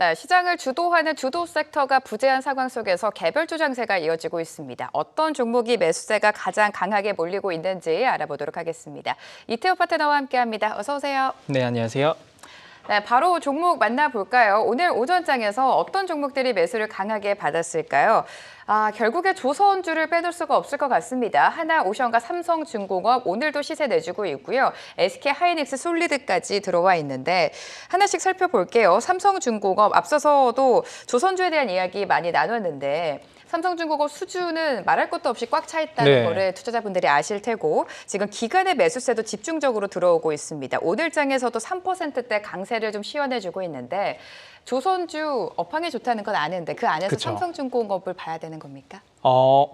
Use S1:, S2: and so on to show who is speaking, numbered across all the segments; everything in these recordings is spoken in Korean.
S1: 네, 시장을 주도하는 주도 섹터가 부재한 상황 속에서 개별주 장세가 이어지고 있습니다. 어떤 종목이 매수세가 가장 강하게 몰리고 있는지 알아보도록 하겠습니다. 이태호 파트너와 함께합니다. 어서 오세요.
S2: 네, 안녕하세요.
S1: 네, 바로 종목 만나볼까요? 오늘 오전장에서 어떤 종목들이 매수를 강하게 받았을까요? 결국에 조선주를 빼놓을 수가 없을 것 같습니다. 하나오션과 삼성중공업 오늘도 시세 내주고 있고요. SK하이닉스, 솔리드까지 들어와 있는데 하나씩 살펴볼게요. 삼성중공업 앞서서도 조선주에 대한 이야기 많이 나눴는데 삼성중공업 수주는 말할 것도 없이 꽉 차 있다는 거를 투자자분들이 아실 테고 지금 기관의 매수세도 집중적으로 들어오고 있습니다. 오늘 장에서도 3%대 강세를 좀 시원해주고 있는데 조선주 업황이 좋다는 건 아는데 그 안에서
S2: 그쵸.
S1: 삼성중공업을 봐야 되는 겁니까?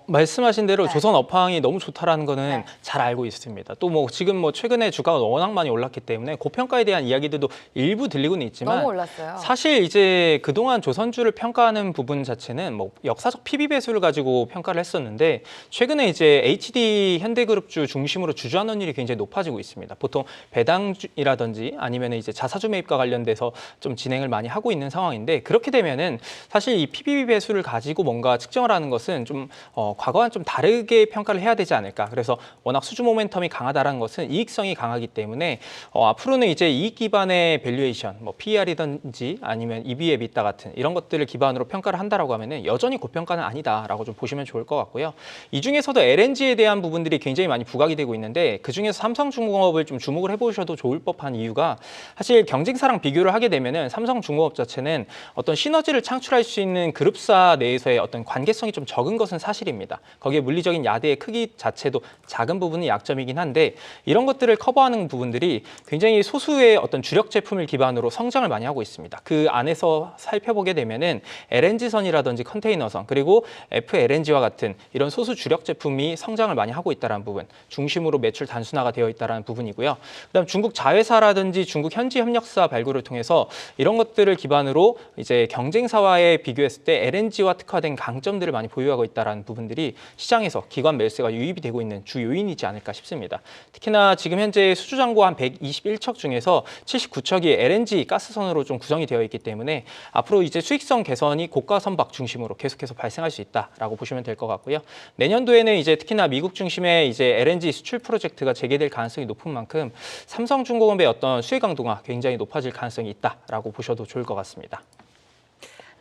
S2: 말씀하신 대로
S1: 네.
S2: 조선 업황이 너무 좋다라는 거는
S1: 네.
S2: 잘 알고 있습니다. 또 지금 최근에 주가가 워낙 많이 올랐기 때문에 고평가에 대한 이야기들도 일부 들리고는 있지만
S1: 너무 올랐어요.
S2: 사실 이제 그동안 조선주를 평가하는 부분 자체는 역사적 PB 배수를 가지고 평가를 했었는데 최근에 이제 HD 현대그룹주 중심으로 주주환원 율이 굉장히 높아지고 있습니다. 보통 배당이라든지 아니면 이제 자사주 매입과 관련돼서 좀 진행을 많이 하고 있는 상황인데 그렇게 되면은 사실 이 PB 배수를 가지고 뭔가 측정을 하는 것은 좀 과거와는 좀 다르게 평가를 해야 되지 않을까. 그래서 워낙 수주 모멘텀이 강하다는 것은 이익성이 강하기 때문에 앞으로는 이제 이익 기반의 밸류에이션, PER이든지 아니면 EV/EBITDA 같은 이런 것들을 기반으로 평가를 한다라고 하면은 여전히 고평가는 아니다라고 좀 보시면 좋을 것 같고요. 이 중에서도 LNG에 대한 부분들이 굉장히 많이 부각이 되고 있는데 그 중에서 삼성중공업을 좀 주목을 해보셔도 좋을 법한 이유가 사실 경쟁사랑 비교를 하게 되면은 삼성중공업 자체는 어떤 시너지를 창출할 수 있는 그룹사 내에서의 어떤 관계성이 좀 적은 것은 사실입니다. 거기에 물리적인 야대의 크기 자체도 작은 부분이 약점이긴 한데 이런 것들을 커버하는 부분들이 굉장히 소수의 어떤 주력 제품을 기반으로 성장을 많이 하고 있습니다. 그 안에서 살펴보게 되면은 LNG선이라든지 컨테이너선 그리고 FLNG와 같은 이런 소수 주력 제품이 성장을 많이 하고 있다는 부분 중심으로 매출 단순화가 되어 있다는 부분이고요. 그다음 중국 자회사라든지 중국 현지 협력사 발굴을 통해서 이런 것들을 기반으로 이제 경쟁사와의 비교했을 때 LNG와 특화된 강점들을 많이 보유하고 있다는 부분들이 시장에서 기관 매수세가 유입이 되고 있는 주 요인이지 않을까 싶습니다. 특히나 지금 현재 수주 잔고 한 121척 중에서 79척이 LNG 가스선으로 좀 구성이 되어 있기 때문에 앞으로 이제 수익성 개선이 고가 선박 중심으로 계속해서 발생할 수 있다라고 보시면 될 것 같고요. 내년도에는 이제 특히나 미국 중심의 이제 LNG 수출 프로젝트가 재개될 가능성이 높은 만큼 삼성중공업의 어떤 수혜 강도가 굉장히 높아질 가능성이 있다라고 보셔도 좋을 것 같습니다.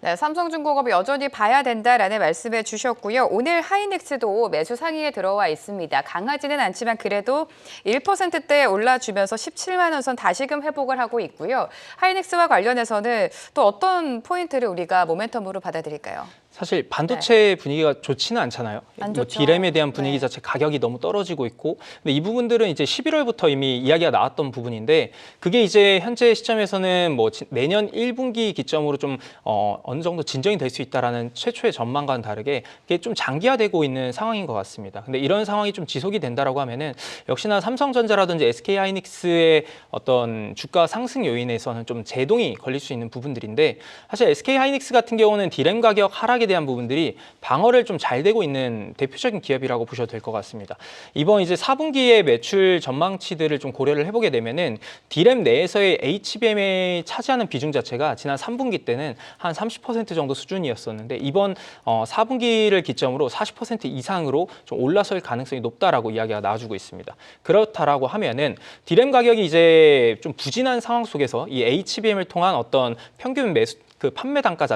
S1: 네, 삼성중공업 여전히 봐야 된다라는 말씀해 주셨고요. 오늘 하이닉스도 매수 상위에 들어와 있습니다. 강하지는 않지만 그래도 1%대 올라주면서 17만 원 선 다시금 회복을 하고 있고요. 하이닉스와 관련해서는 또 어떤 포인트를 우리가 모멘텀으로 받아들일까요?
S2: 사실 반도체 분위기가 좋지는 않잖아요.
S1: 안 좋죠.
S2: 디램에 대한 분위기
S1: 네.
S2: 자체 가격이 너무 떨어지고 있고, 근데 이 부분들은 이제 11월부터 이미 이야기가 나왔던 부분인데, 그게 이제 현재 시점에서는 내년 1분기 기점으로 좀 어느 정도 진정이 될 수 있다라는 최초의 전망과는 다르게 이게 좀 장기화되고 있는 상황인 것 같습니다. 근데 이런 상황이 좀 지속이 된다라고 하면은 역시나 삼성전자라든지 SK하이닉스의 어떤 주가 상승 요인에서는 좀 제동이 걸릴 수 있는 부분들인데, 사실 SK하이닉스 같은 경우는 디램 가격 하락에 대한 부분들이 방어를 좀 잘 되고 있는 대표적인 기업이라고 보셔도 될 것 같습니다. 이번 이제 4분기의 매출 전망치들을 좀 고려를 해보게 되면은 디램 내에서의 HBM이 차지하는 비중 자체가 지난 3분기 때는 한 30% 정도 수준이었었는데 이번 4분기를 기점으로 40% 이상으로 좀 올라설 가능성이 높다라고 이야기가 나와주고 있습니다. 그렇다라고 하면은 디램 가격이 이제 좀 부진한 상황 속에서 이 HBM을 통한 어떤 평균 매수 그 판매 단가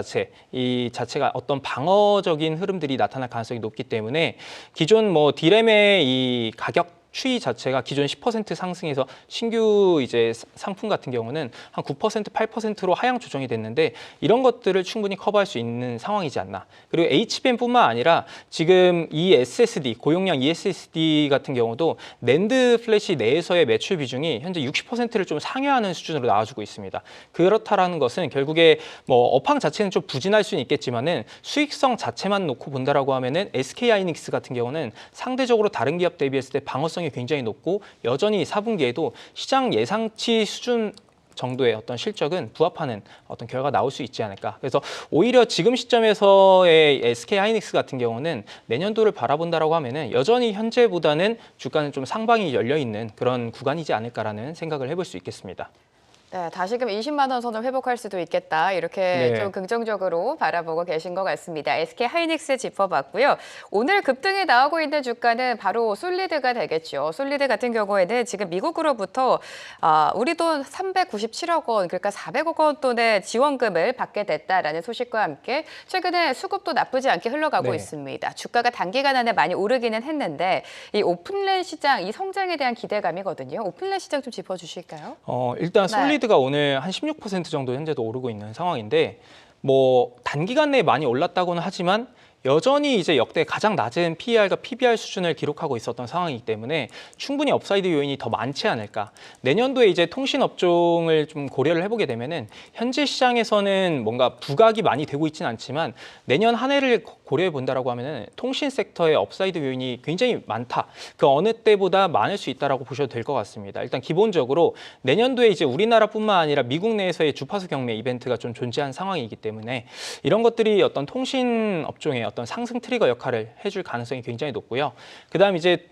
S2: 이 자체가 어떤 방어적인 흐름들이 나타날 가능성이 높기 때문에 기존 디램의 이 가격 추이 자체가 기존 10% 상승해서 신규 이제 상품 같은 경우는 한 9%, 8%로 하향 조정이 됐는데 이런 것들을 충분히 커버할 수 있는 상황이지 않나. 그리고 HBM뿐만 아니라 지금 이 SSD, 고용량 ESSD 같은 경우도 낸드 플래시 내에서의 매출 비중이 현재 60%를 좀 상회하는 수준으로 나와주고 있습니다. 그렇다라는 것은 결국에 업황 자체는 좀 부진할 수는 있겠지만은 수익성 자체만 놓고 본다라고 하면은 SK하이닉스 같은 경우는 상대적으로 다른 기업 대비했을 때 방어성이 굉장히 높고 여전히 4분기에도 시장 예상치 수준 정도의 어떤 실적은 부합하는 어떤 결과가 나올 수 있지 않을까. 그래서 오히려 지금 시점에서의 SK하이닉스 같은 경우는 내년도를 바라본다라고 하면은 여전히 현재보다는 주가는 좀 상방이 열려 있는 그런 구간이지 않을까라는 생각을 해볼 수 있겠습니다.
S1: 네, 다시금 20만 원 선을 회복할 수도 있겠다. 이렇게
S2: 네.
S1: 좀 긍정적으로 바라보고 계신 것 같습니다. SK 하이닉스 짚어봤고요. 오늘 급등이 나오고 있는 주가는 바로 솔리드가 되겠죠. 솔리드 같은 경우에는 지금 미국으로부터 우리 돈 397억 원, 그러니까 400억 원 돈의 지원금을 받게 됐다라는 소식과 함께 최근에 수급도 나쁘지 않게 흘러가고
S2: 네.
S1: 있습니다. 주가가 단기간 안에 많이 오르기는 했는데 이 오픈랜 시장, 이 성장에 대한 기대감이거든요. 오픈랜 시장 좀 짚어주실까요?
S2: 일단
S1: 네.
S2: 솔리드가 오늘 한 16% 정도 현재도 오르고 있는 상황인데 뭐 단기간 내에 많이 올랐다고는 하지만 여전히 이제 역대 가장 낮은 PER과 PBR 수준을 기록하고 있었던 상황이기 때문에 충분히 업사이드 요인이 더 많지 않을까. 내년도에 이제 통신 업종을 좀 고려를 해보게 되면은 현재 시장에서는 뭔가 부각이 많이 되고 있지는 않지만 내년 한 해를 고려해 본다라고 하면은 통신 섹터의 업사이드 요인이 굉장히 많다. 그 어느 때보다 많을 수 있다라고 보셔도 될 것 같습니다. 일단 기본적으로 내년도에 이제 우리나라뿐만 아니라 미국 내에서의 주파수 경매 이벤트가 좀 존재한 상황이기 때문에 이런 것들이 어떤 통신 업종의 어떤 상승 트리거 역할을 해줄 가능성이 굉장히 높고요. 그다음 이제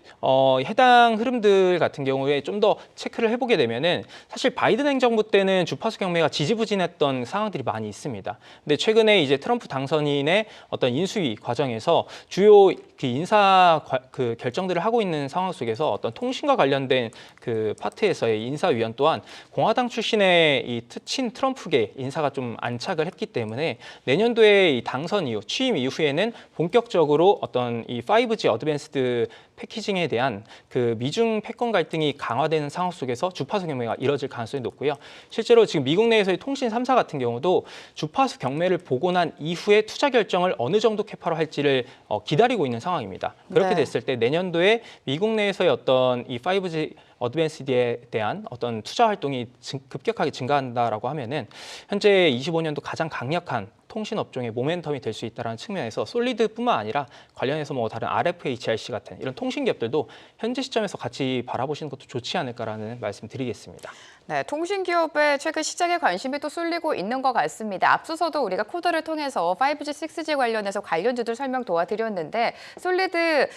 S2: 해당 흐름들 같은 경우에 좀 더 체크를 해보게 되면은 사실 바이든 행정부 때는 주파수 경매가 지지부진했던 상황들이 많이 있습니다. 근데 최근에 이제 트럼프 당선인의 어떤 인수위 과정에서 주요 그 인사 그 결정들을 하고 있는 상황 속에서 어떤 통신과 관련된 그 파트에서의 인사위원 또한 공화당 출신의 이 친 트럼프계 인사가 좀 안착을 했기 때문에 내년도에 이 당선 이후 취임 이후에는 본격적으로 어떤 이 5G 어드밴스드 패키징에 대한 그 미중 패권 갈등이 강화되는 상황 속에서 주파수 경매가 이뤄질 가능성이 높고요. 실제로 지금 미국 내에서의 통신 3사 같은 경우도 주파수 경매를 보고 난 이후에 투자 결정을 어느 정도 캐파로 할지를 기다리고 있는 상황입니다. 그렇게
S1: 네.
S2: 됐을 때 내년도에 미국 내에서의 어떤 이 5G 어드밴스드에 대한 어떤 투자 활동이 급격하게 증가한다라고 하면은 현재 25년도 가장 강력한 통신 업종의 모멘텀이 될 수 있다는 측면에서 솔리드뿐만 아니라 관련해서 뭐 다른 RFHRC 같은 이런 통신 기업들도 현재 시점에서 같이 바라보시는 것도 좋지 않을까라는 말씀드리겠습니다.
S1: 네, 통신기업의 최근 시장에 관심이 또 쏠리고 있는 것 같습니다. 앞서서도 우리가 코더를 통해서 5G, 6G 관련해서 관련주들 설명 도와드렸는데 솔리드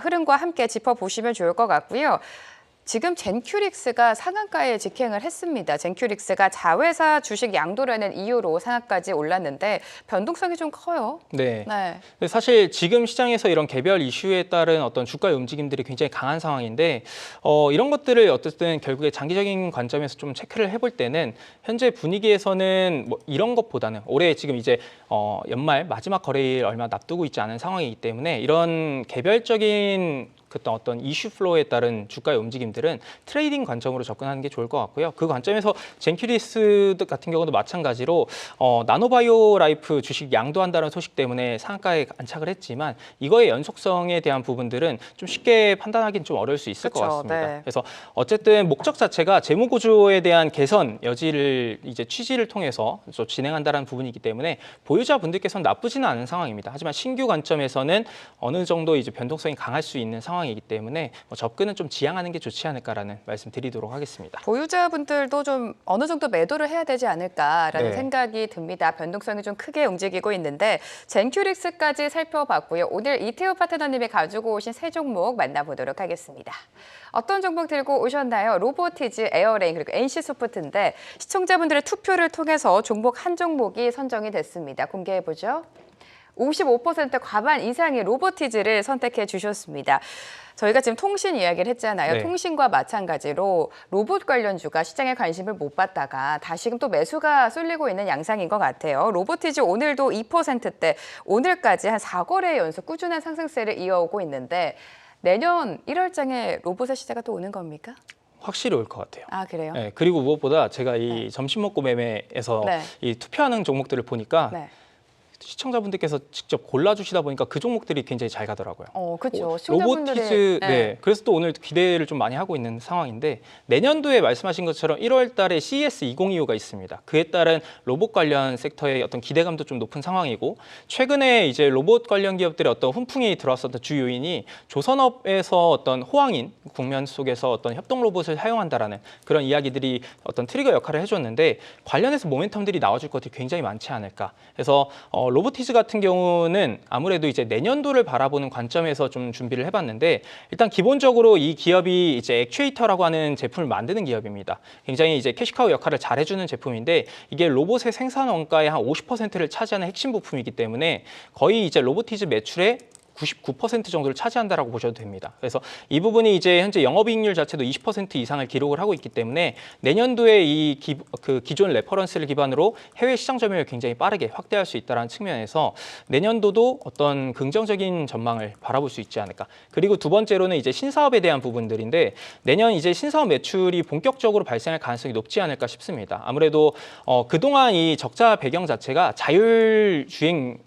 S1: 흐름과 함께 짚어보시면 좋을 것 같고요. 지금 젠큐릭스가 상한가에 직행을 했습니다. 젠큐릭스가 자회사 주식 양도라는 이유로 상한까지 올랐는데 변동성이 좀 커요.
S2: 네.
S1: 네.
S2: 근데 사실 지금 시장에서 이런 개별 이슈에 따른 어떤 주가의 움직임들이 굉장히 강한 상황인데 이런 것들을 어쨌든 결국에 장기적인 관점에서 좀 체크를 해볼 때는 현재 분위기에서는 뭐 이런 것보다는 올해 지금 이제 연말 마지막 거래일 얼마 납두고 있지 않은 상황이기 때문에 이런 개별적인 어떤 이슈 플로우에 따른 주가의 움직임들은 트레이딩 관점으로 접근하는 게 좋을 것 같고요. 그 관점에서 젠큐리스 같은 경우도 마찬가지로 나노바이오 라이프 주식 양도한다는 소식 때문에 상한가에 안착을 했지만 이거의 연속성에 대한 부분들은 좀 쉽게 판단하기는 좀 어려울 수 있을 것
S1: 그렇죠.
S2: 같습니다.
S1: 네.
S2: 그래서 어쨌든 목적 자체가 재무 구조에 대한 개선 여지를 이제 취지를 통해서 진행한다는 부분이기 때문에 보유자분들께서는 나쁘지는 않은 상황입니다. 하지만 신규 관점에서는 어느 정도 이제 변동성이 강할 수 있는 상황이기 때문에 접근은 좀 지양하는 게 좋지 않을까라는 말씀드리도록 하겠습니다.
S1: 보유자분들도 좀 어느 정도 매도를 해야 되지 않을까라는
S2: 네.
S1: 생각이 듭니다. 변동성이 좀 크게 움직이고 있는데 젠큐릭스까지 살펴봤고요. 오늘 이태우 파트너님이 가지고 오신 세 종목 만나보도록 하겠습니다. 어떤 종목 들고 오셨나요? 로보티즈, 에어레인 그리고 NC소프트인데 시청자분들의 투표를 통해서 종목 한 종목이 선정이 됐습니다. 공개해보죠. 55% 과반 이상의 로보티즈를 선택해 주셨습니다. 저희가 지금 통신 이야기를 했잖아요.
S2: 네.
S1: 통신과 마찬가지로 로봇 관련주가 시장에 관심을 못 받다가 다시금 또 매수가 쏠리고 있는 양상인 것 같아요. 로보티즈 오늘도 2%대, 오늘까지 한 4거래 연속 꾸준한 상승세를 이어오고 있는데 내년 1월장에 로봇의 시대가 또 오는 겁니까?
S2: 확실히 올 것 같아요.
S1: 아, 그래요?
S2: 네, 그리고 무엇보다 제가 이 점심 먹고 매매에서
S1: 네.
S2: 이 투표하는 종목들을 보니까
S1: 네.
S2: 시청자분들께서 직접 골라주시다 보니까 그 종목들이 굉장히 잘 가더라고요.
S1: 그렇죠. 시청자분들이
S2: 로보티즈, 네. 그래서 또 오늘 기대를 좀 많이 하고 있는 상황인데 내년도에 말씀하신 것처럼 1월 달에 CES 2025가 있습니다. 그에 따른 로봇 관련 섹터의 어떤 기대감도 좀 높은 상황이고 최근에 이제 로봇 관련 기업들의 어떤 훈풍이 들어왔었던 주 요인이 조선업에서 어떤 호황인 국면 속에서 어떤 협동 로봇을 사용한다라는 그런 이야기들이 어떤 트리거 역할을 해줬는데 관련해서 모멘텀들이 나와줄 것들이 굉장히 많지 않을까. 그래서 로보티즈 같은 경우는 아무래도 이제 내년도를 바라보는 관점에서 좀 준비를 해봤는데, 일단 기본적으로 이 기업이 이제 액추에이터라고 하는 제품을 만드는 기업입니다. 굉장히 이제 캐시카우 역할을 잘 해주는 제품인데, 이게 로봇의 생산 원가의 한 50%를 차지하는 핵심 부품이기 때문에 거의 이제 로보티즈 매출의 99% 정도를 차지한다라고 보셔도 됩니다. 그래서 이 부분이 이제 현재 영업이익률 자체도 20% 이상을 기록을 하고 있기 때문에 내년도에 이 기존 레퍼런스를 기반으로 해외 시장 점유율을 굉장히 빠르게 확대할 수 있다는 측면에서 내년도도 어떤 긍정적인 전망을 바라볼 수 있지 않을까. 그리고 두 번째로는 이제 신사업에 대한 부분들인데, 내년 이제 신사업 매출이 본격적으로 발생할 가능성이 높지 않을까 싶습니다. 아무래도 그동안 이 적자 배경 자체가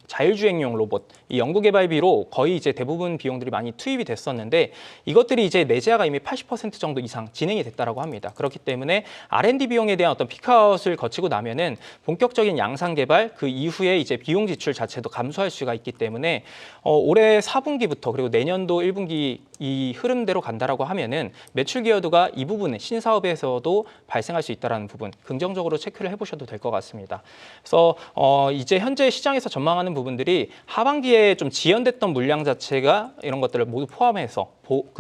S2: 자율주행용 로봇, 이 연구개발비로 거의 이제 대부분 비용들이 많이 투입이 됐었는데, 이것들이 이제 내재화가 이미 80% 정도 이상 진행이 됐다라고 합니다. 그렇기 때문에 R&D 비용에 대한 어떤 피크아웃을 거치고 나면은 본격적인 양산 개발, 그 이후에 이제 비용 지출 자체도 감소할 수가 있기 때문에 올해 4분기부터 그리고 내년도 1분기 이 흐름대로 간다라고 하면은 매출 기여도가 이 부분에 신사업에서도 발생할 수 있다는 부분 긍정적으로 체크를 해보셔도 될 것 같습니다. 그래서 이제 현재 시장에서 전망하는 부분들이 하반기에 좀 지연됐던 물량 자체가 이런 것들을 모두 포함해서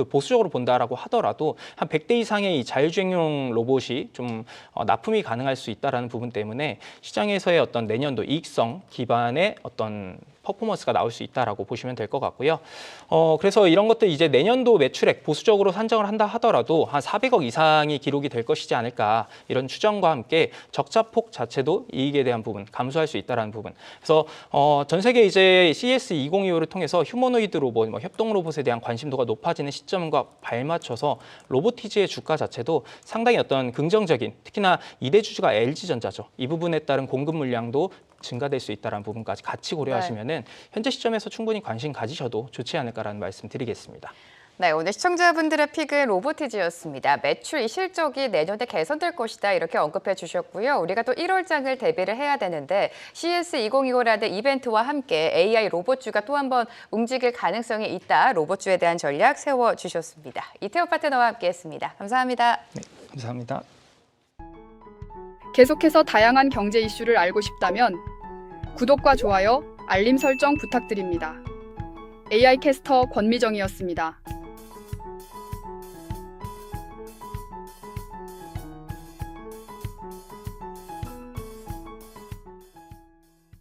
S2: 보수적으로 본다라고 하더라도 한 100대 이상의 이 자율주행용 로봇이 좀 납품이 가능할 수 있다라는 부분 때문에 시장에서의 어떤 내년도 이익성 기반의 어떤 퍼포먼스가 나올 수 있다라고 보시면 될 것 같고요. 그래서 이런 것들 이제 내년도 매출액 보수적으로 산정을 한다 하더라도 한 400억 이상이 기록이 될 것이지 않을까, 이런 추정과 함께 적자폭 자체도 이익에 대한 부분 감소할 수 있다라는 부분. 그래서 전 세계 이제 CES 2025를 통해서 휴머노이드 로봇, 협동 로봇에 대한 관심도가 높아지는 시점과 발맞춰서 로보티즈의 주가 자체도 상당히 어떤 긍정적인, 특히나 2대 주주가 LG전자죠. 이 부분에 따른 공급 물량도 증가될 수 있다는 부분까지 같이 고려하시면은 현재 시점에서 충분히 관심 가지셔도 좋지 않을까라는 말씀 드리겠습니다.
S1: 네, 오늘 시청자분들의 픽은 로보티즈였습니다. 매출 실적이 내년에 개선될 것이다 이렇게 언급해 주셨고요. 우리가 또 1월장을 대비를 해야 되는데 CES 2025라는 이벤트와 함께 AI 로봇주가 또 한 번 움직일 가능성이 있다. 로봇주에 대한 전략 세워주셨습니다. 이태호 파트너와 함께했습니다. 감사합니다.
S2: 네, 감사합니다.
S3: 계속해서 다양한 경제 이슈를 알고 싶다면 구독과 좋아요, 알림 설정 부탁드립니다. AI 캐스터 권미정이었습니다.